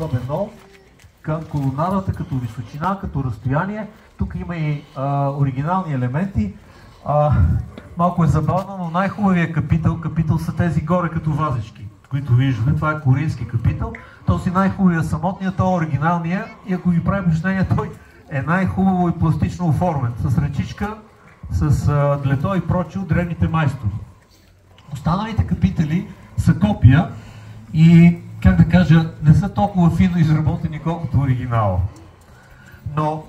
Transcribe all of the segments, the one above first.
едно към колонадата като височина, като разстояние. Тук има и оригинални елементи. Малко е забавно, но най-хубавият капител са тези горе като вазички, които виждате. Това е корински капител. Този най-хубавият самотният, той е оригиналният и ако ви прави впечатление, той е най-хубаво и пластично оформен. С ръчичка, с длето и прочие от древните майстори. Останалите капители са копия и, как да кажа, не са толкова фино изработени, колкото оригинала. Но,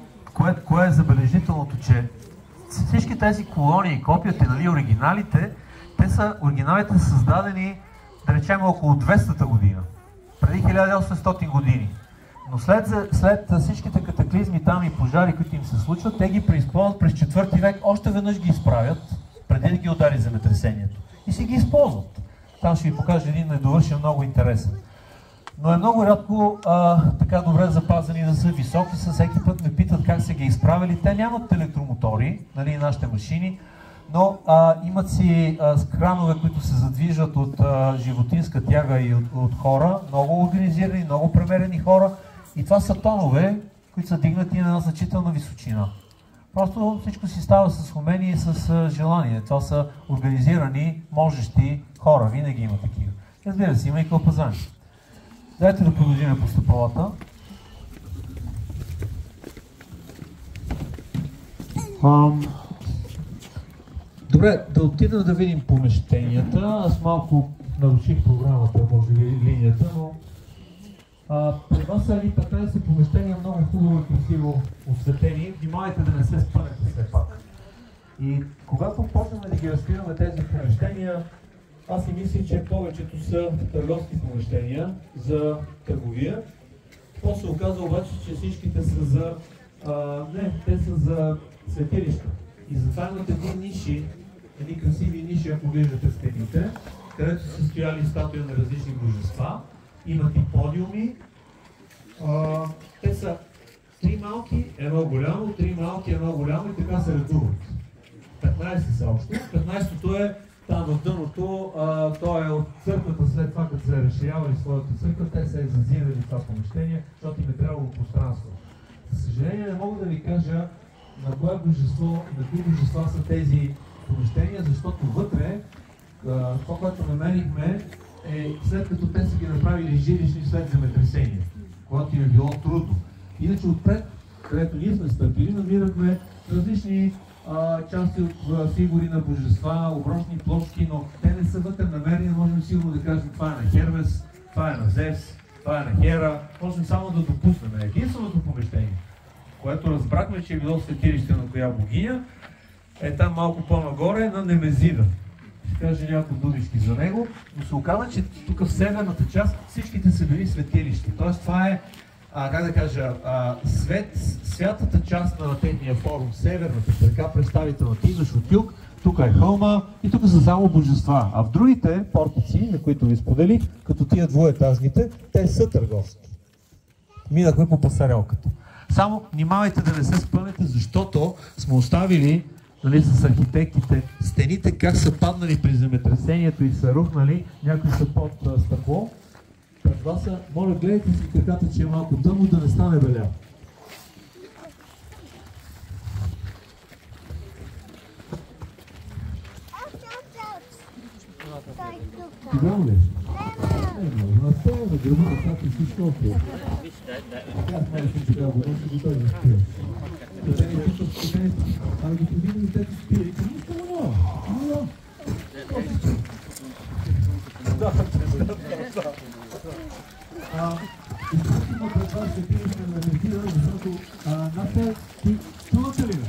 кое е забележителното, че всички тези колонии, копията, нали, оригиналите са създадени, да речем, около 200-та година, преди 1800 години. Но след всичките катаклизми там и пожари, които им се случват, те ги преизползват през 4 век, още веднъж ги изправят, преди да ги удари земетресението. И си ги използват. Там ще ви покажа един недовършен, много интересен. Но е много рядко така добре запазени да са високи. Всеки път ме питат как са ги изправили. Те нямат електромотори, нали, нашите машини, но имат си кранове, които се задвижват от животинска тяга и от хора, много организирани, много премерени хора. И това са тонове, които са дигнати на една значителна височина. Просто всичко си става с умение и с желание. Това са организирани, можещи хора. Винаги има такива. Разбира се, има и кълпазани. Дайте да продължим по стъпалата. Добре, да отидем да видим помещенията. Аз малко наруших програмата, може би линията, но пред вас са 15 помещения, много хубаво и красиво осветени. Внимавайте да не се спънете все пак. И когато почнем да ги разкриваме тези помещения, аз си мисля, че повечето са търговски помещения за търговия. После се оказа обаче, че всичките са за... те са за светилища. И затова имат едни красиви ниши, ако виждате стените, където са стояли статуи на различни божества. Имат и подиуми. Те са 3 малки, едно голямо, 3 малки, едно голямо и така се редуват. 15 са общо. 15-то е там в дъното, то е от църквата след това, като са разширявали своята църква, те са зазирали това помещение, защото им е трябвало пространство. За съжаление не мога да ви кажа на кое божество и на кои божества са тези помещения, защото вътре, това, което намерихме, е след като те са ги направили жилищни след земетресение, когато им е било трудно. Иначе отпред, където ние сме стъпили, намирахме различни части от фигури на божества, оброчни плочки, но те не са вътре намерени, можем сигурно да кажем това е на Хермес, това е на Зевс, това е на Хера, можем само да допуснем. Единственото помещение, което разбрахме, че е било светилище на коя богиня, е там малко по-нагоре на Немезида. Ще кажа няколко думички за него, но се оказа, че тук в северната част всичките са били светилища. Тоест това е, как да кажа, святата част на техния форум, северната, така представителна. Ти идваш от юг, тук е хълма и тук са само божества. А в другите портици, на които ви споделих, като тия двуетажните, те са търговски. Минахме по пасарелката. Само внимавайте да не се спънете, защото сме оставили, нали, с архитектите стените как са паднали при земетресението и са рухнали, някои са под стъкло. Пред вас са, моля, гледайте си краката, че е малко тъмно, да не стане белял. Ти гледам ли? Не, на това, на гръба, на тази всичко около. Аз не съм чекал, но ще го той не спира. Те не питат, ами ги подигнали, те ти спира. И ти нищо му няма. Изпълнително пред вас светилище на Немезида, защото ти чувате ли ме?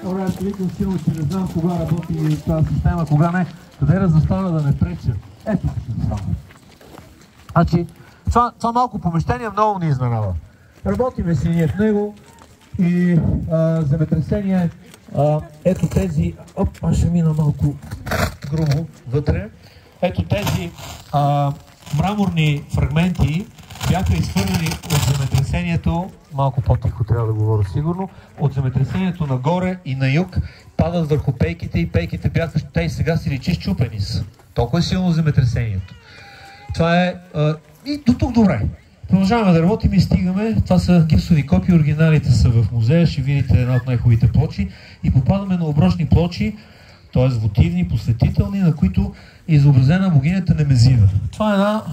Добре, аз викам силно, че не знам кога работи тази система, кога не, къде раззастана да не преча. Ето ще застана. Значи, това малко помещение много ни изненада. Работиме си ние в него и земетресение, ето тези, аз ще мина малко грубо вътре, ето тези мраморни фрагменти бяха изхвърлени от земетресението, малко по-тихо трябва да говоря сигурно, от земетресението нагоре и на юг, падат върху пейките и пейките бяха, те и сега си личи счупени са. Толкова е силно земетресението. Това е и до тук добре. Продължаваме да работим и стигаме. Това са гипсови копии, оригиналите са в музея, ще видите една от най-хубавите плочи и попадаме на оброчни плочи, т.е. вотивни, посветителни, на които е изобразена богинята Немезида. Това е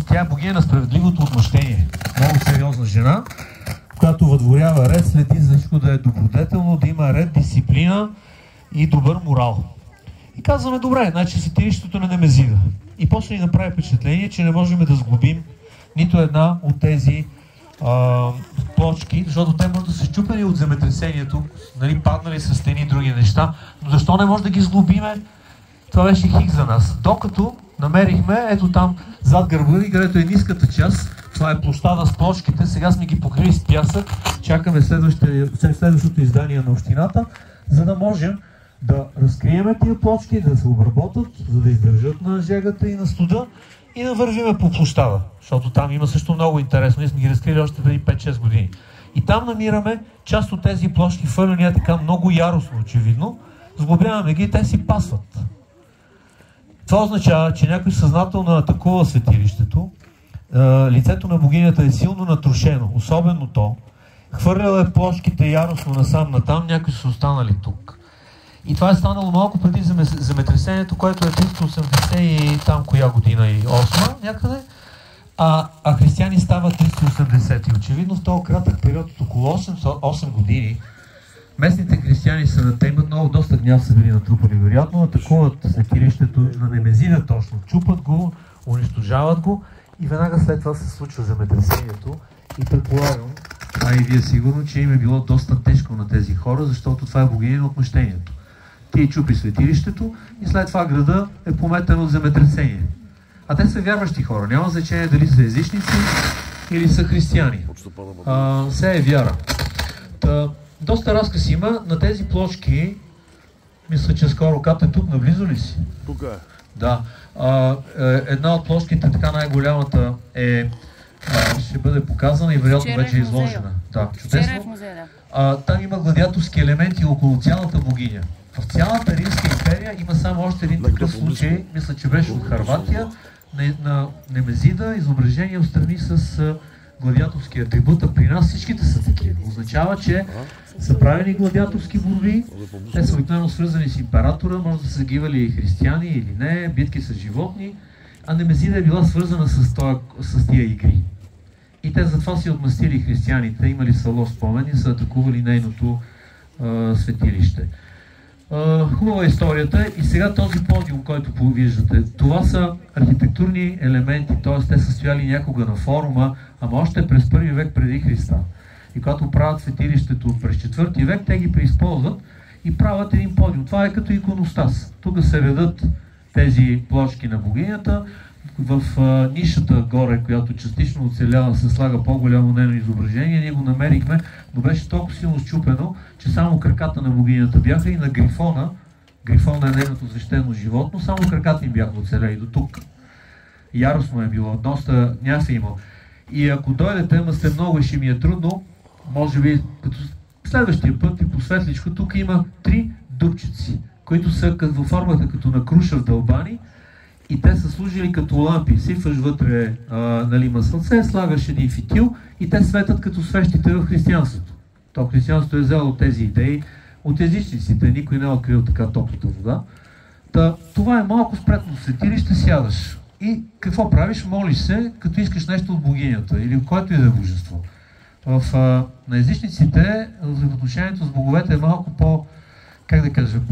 тя е богиня на справедливото отмъщение. Много сериозна жена, която въдворява ред, следи за всичко да е добродетелно, да има ред, дисциплина и добър морал. И казваме, добре, значи светилището на Немезида. И после ни направи впечатление, че не можем да сглобим нито една от тези плочки, защото те може да са счупени от земетресението, нали, паднали с стени и други неща, но защо не може да ги сглобиме? Това беше хик за нас. Докато намерихме, ето там зад гърба ви, където е ниската част, това е площада с плочките, сега сме ги покрили с пясък, чакаме следващото издание на общината, за да можем да разкриеме тия плочки, да се обработат, за да издържат на жегата и на студа и да вървиме по площада, защото там има също много интересно. Ние сме ги разкрили още преди 5-6 години. И там намираме част от тези плочки, хвърлени така много яростно, очевидно, сглобяваме ги и те си пасват. Това означава, че някой съзнателно атакува светилището, лицето на богинята е силно натрушено, особено то, хвърляла е плочките яростно насам натам, някои са останали тук. И това е станало малко преди земетресението, което е 380 и там коя година и 8 някъде, а християни стават 380. И очевидно в този кратък период от около 8 години местните християни те имат доста гняв са били натрупали, вероятно атакуват светилището на Немезида точно, чупат го, унищожават го и веднага след това се случва земетресението и предполагам, и вие сигурно, че им е било доста тежко на тези хора, защото това е богиня на отмъщението. Ти чупи светилището и след това града е пометен от земетресение. А те са вярващи хора, няма значение дали са езичници или са християни. Все е вяра. Доста разказ има на тези плочки. Мисля, че скоро капте тук, наблизо ли си? Тук е. Да. Една от плочките, така най-голямата, ще бъде показана и вероятно вече е изложена. Да, чудесно. Там има гладиаторски елементи около цялата богиня. В цялата Римска империя има само още един такъв случай, мисля, че беше от Харватия, на Немезида, изображение отстрани с гладиаторски атрибута. При нас всичките са такива. Означава, че са правени гладиаторски борби, те са обикновено свързани с императора, може да са загивали и християни или не, битки с животни, а Немезида е била свързана с тия игри. И те затова си отмъстили християните, имали са лош спомен и са атакували нейното светилище. Хубава историята и сега този подиум, който виждате, това са архитектурни елементи, т.е. те са стояли някога на форума, ама още през първи век преди Христа. И когато правят светилището през 4 век, те ги преизползват и правят един подиум. Това е като иконостас. Тук се редат тези плочки на богинята, в нишата горе, която частично оцелява, се слага по-голямо нейно изображение. Ние го намерихме, но беше толкова силно счупено, че само краката на богинята бяха и на грифона. Грифона е нейното свещено животно, само краката им бяха оцелели до тук. Яростно е било, доста няф е имал. И ако дойдете, ама сте много и ще ми е трудно, може би като следващия път и по светличко, тук има 3 дупчици, които са във формата като на круша в дълбани. И те са служили като лампи. Сипваш вътре маслъце, слагаш един фитил и те светят като свещите в християнството. То християнството е взело тези идеи от езичниците. Никой не е открил така топлата вода. Това е малко спретно светилище, сядаш. И какво правиш? Молиш се, като искаш нещо от богинята или от което и да е божество. На езичниците взаимоотношението с боговете е малко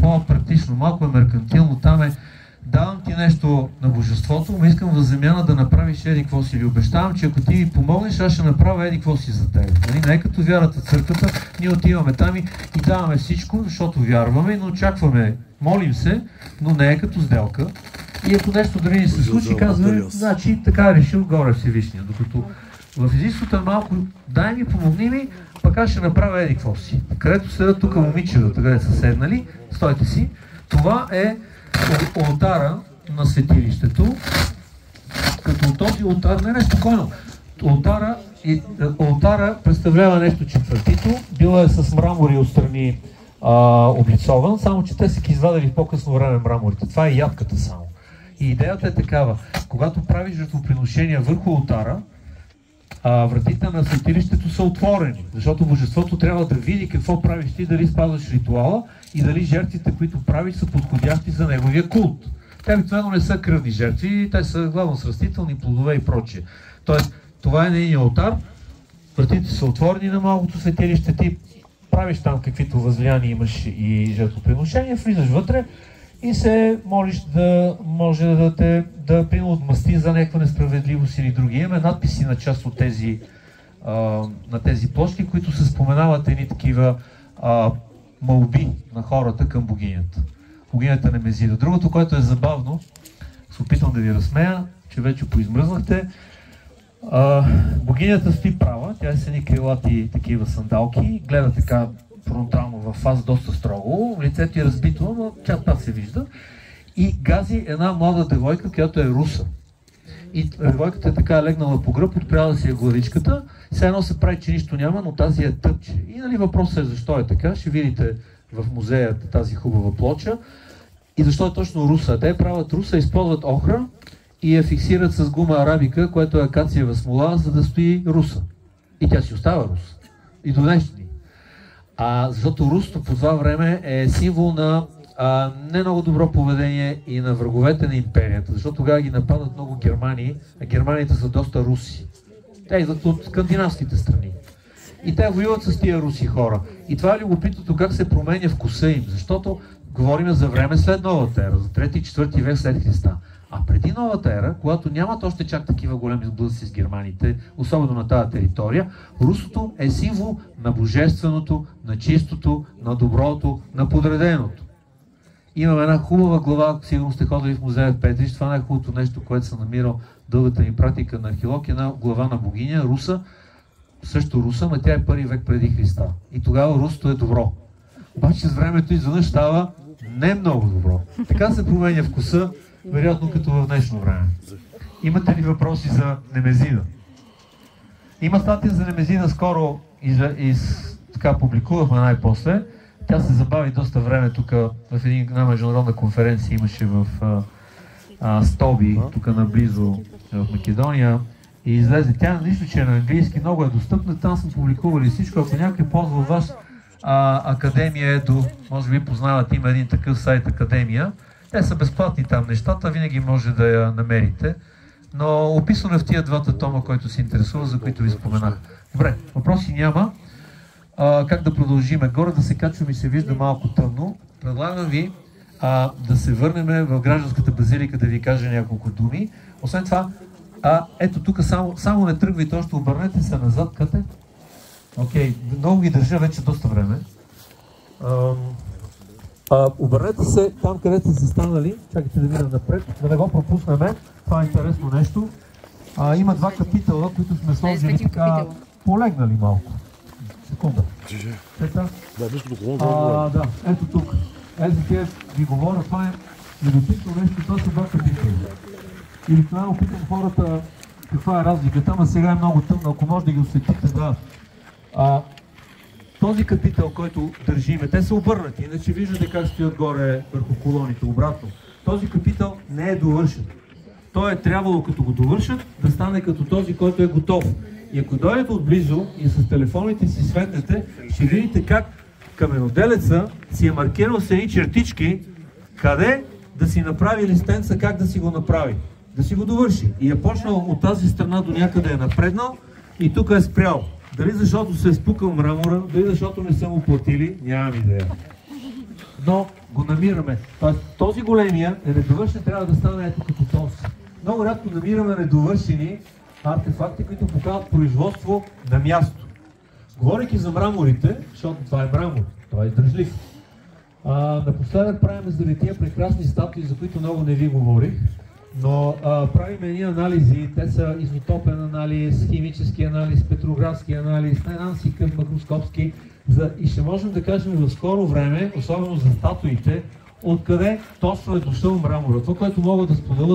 по-практично, малко е меркантилно. Там е давам ти нещо на божеството, но искам в замяна да направиш еди какво си. Ви обещавам, че ако ти ми помогнеш, аз ще направя еди какво си за теб. Не е като вярата в църквата, ние отиваме там и даваме всичко, защото вярваме, но очакваме, молим се, но не е като сделка. И ако нещо дори ни се случи, казваме, значи така е решил горе Всевишния. Докато в езичеството е малко, дай ми, помогни ми, пък аз ще направя еди какво си. Където седат тук момичета, където са седнали, стойте си. Това е олтара на светилището, като този олтар, не спокойно, олтара представлява нещо четвъртито, била е с мрамори отстрани облицован, само че те са ги извадили в по-късно време мраморите. Това е ядката само. И идеята е такава, когато правиш жертвоприношения върху олтара, вратите на светилището са отворени, защото божеството трябва да види какво правиш ти, дали спазваш ритуала и дали жертвите, които правиш, са подходящи за неговия култ. Те обикновено не са кръвни жертви, те са главно с растителни плодове и прочие. Тоест, това е нейният олтар, вратите са отворени на малкото светилище, ти правиш там каквито възлияния имаш и жертвоприношения, влизаш вътре и се молиш да може да те отмъсти за някаква несправедливост или други. Имаме надписи на част от тези площи, които се споменават едни такива молби на хората към богинята. Богинята Немезида. Другото, което е забавно, се опитвам да ви разсмея, че вече поизмръзнахте. Богинята стои права, тя е с едни крилати такива сандалки, гледа така фронтално във фаз доста строго, лицето е разбито, но част пак се вижда, и гази една млада девойка, която е руса. И девойката е така легнала по гръб, отпряла да си е главичката, все едно се прави, че нищо няма, но тази е тъпче. И нали въпросът е защо е така, ще видите в музея тази хубава плоча. И защо е точно руса? Те правят руса, използват охра и я фиксират с гума арабика, което е акациева смола, за да стои руса. И тя си остава руса. И до днешни. Защото русото по това време е символ на не много добро поведение и на враговете на империята, защото тогава ги нападат много германи, а германите са доста руси. Те идват от скандинавските страни. И те воюват с тия руси хора. И това е любопитното как се променя вкуса им, защото говорим за време след новата ера, за 3 и 4 век след Христа. А преди новата ера, когато нямат още чак такива големи сблъсъци с германите, особено на тази територия, русото е символ на божественото, на чистото, на доброто, на подреденото. Имам една хубава глава, сигурно сте ходили в музея в Петрич, това е най-хубавото нещо, което съм намирал дългата ми практика на археолог, една глава на богиня, руса, също руса, но тя е първи век преди Христа. И тогава русото е добро. Обаче с времето изведнъж става не много добро. Така се променя вкуса, вероятно като в днешно време. Имате ли въпроси за Немезида? Има статия за Немезида скоро така публикувахме най-после. Тя се забави доста време тук в една международна конференция имаше в Стоби, тук наблизо в Македония. И излезе тя, нищо, че е на английски, много е достъпна, там съм публикували всичко. Ако някой ползва ваш Академия Еду, може би познават, има един такъв сайт Академия. Те са безплатни там нещата, винаги може да я намерите. Но описано е в тия двата тома, който се интересува, за които ви споменах. Добре, въпроси няма. Как да продължиме? Горе да се качваме и се вижда малко тъмно. Предлагам ви да се върнем в гражданската базилика да ви кажа няколко думи. Освен това, ето тук само не тръгвайте още, обърнете се назад, къде? Окей, много ги държа вече доста време. Обърнете се там, където сте станали. Чакайте да минем напред, да не го пропуснем. Това е интересно нещо. Има два капитала, които сме сложили така полегнали малко. Секунда. Да, ето тук. Ето тия ви говоря, това е любопитно нещо, това са два капитали. Или това опитам хората каква е разликата, ама сега е много тъмно, ако може да ги осветите, да. Този капитал, който държиме, те са обърнати, иначе виждате как стоят горе върху колоните, обратно. Този капитал не е довършен. Той е трябвало, като го довършат, да стане като този, който е готов. И ако дойдете отблизо и с телефоните си светнете, ще видите как каменоделеца си е маркирал с едни чертички, къде да си направи листенца, как да си го направи. Да си го довърши. И е почнал от тази страна до някъде е напреднал и тук е спрял. Дали защото се е спукал мрамора, дали защото не са му платили, нямам идея. Но го намираме. Този големия е недовършен, трябва да стане ето като този. Много рядко намираме недовършени артефакти, които показват производство на място. Говорейки за мраморите, защото това е мрамор, това е издържлив. Напоследък правим заради тия прекрасни статуи, за които много не ви говорих, но правим едни анализи, те са изотопен анализ, химически анализ, петрографски анализ, не знам си къв макроскопски, и ще можем да кажем в скоро време, особено за статуите, откъде точно е дошъл мрамора. Това, което мога да споделя